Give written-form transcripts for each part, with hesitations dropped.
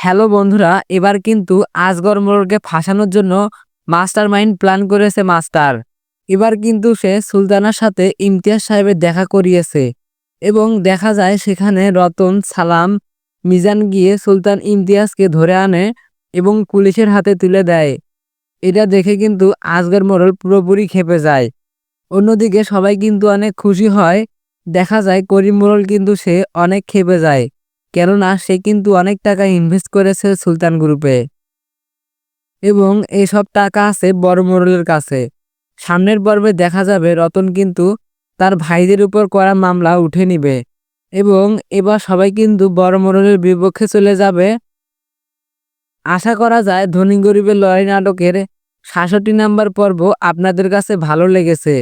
Hello বন্ধুরা, এবার কিন্তু আজগর মোড়লকে ফাঁসানোর জন্য মাস্টার মাইন্ড প্ল্যান করেছে মাস্টার। এবার কিন্তু সে সুলতানার সাথে ইমতিয়াজ সাহেবের দেখা করিয়েছে এবং দেখা যায় সেখানে রতন, সালাম, মিজান গিয়ে সুলতান ইমতিয়াজকে ধরে আনে এবং পুলিশের হাতে তুলে দেয়। এটা দেখে কিন্তু আজগর মোড়ল পুরোপুরি ক্ষেপে যায়। অন্যদিকে সবাই কিন্তু অনেক খুশি হয়। দেখা যায় করিম মোড়ল কিন্তু সে অনেক ক্ষেপে যায়, কেননা সে কিন্তু অনেক টাকা ইনভেস্ট করেছে সুলতান গ্রুপে এবং এইসব টাকা আছে বড় মোড়লের কাছে। সামনের পর্বে দেখা যাবে রতন কিন্তু তার ভাইদের উপর করা মামলা উঠে নিবে এবং এবার সবাই কিন্তু বড় মোড়লের বিপক্ষে চলে যাবে। আশা করা যায় ধনী গরিবের লড়াই নাটকের ৬৭ নাম্বার পর্ব আপনাদের কাছে ভালো লেগেছে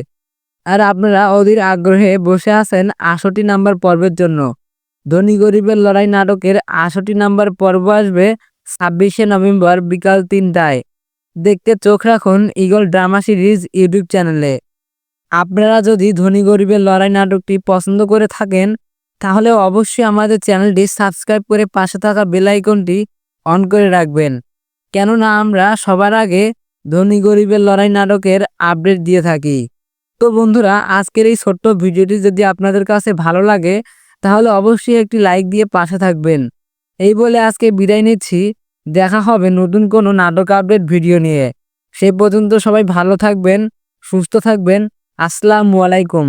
আর আপনারা অধীর আগ্রহে বসে আছেন ৬৮ নাম্বার পর্বের জন্য। ধনী গরিবের লড়াই নাটকের ৬৮ নাম্বার পর্ব আসবে ২৬শে নভেম্বর বিকাল ৩টায়। দেখতে চোখ রাখুন ঈগল ড্রামা সিরিজ ইউটিউব চ্যানেলে। আপনারা যদি ধনী গরিবের লড়াই নাটকটি পছন্দ করে থাকেন তাহলে অবশ্যই আমাদের চ্যানেলটি সাবস্ক্রাইব করে পাশে থাকা বেল আইকনটি অন করে রাখবেন, কেননা আমরা সবার আগে ধনী গরিবের লড়াই নাটকের আপডেট দিয়ে থাকি। তো বন্ধুরা, আজকের এই ছোট্ট ভিডিওটি যদি আপনাদের কাছে ভালো লাগে তাহলে অবশ্যই একটি লাইক দিয়ে পাশে থাকবেন। এই বলে আজকে বিদায় নিচ্ছি। দেখা হবে নতুন কোনো নাটক আপডেট ভিডিও নিয়ে। সে পর্যন্ত সবাই ভালো থাকবেন, সুস্থ থাকবেন। আসসালামু আলাইকুম।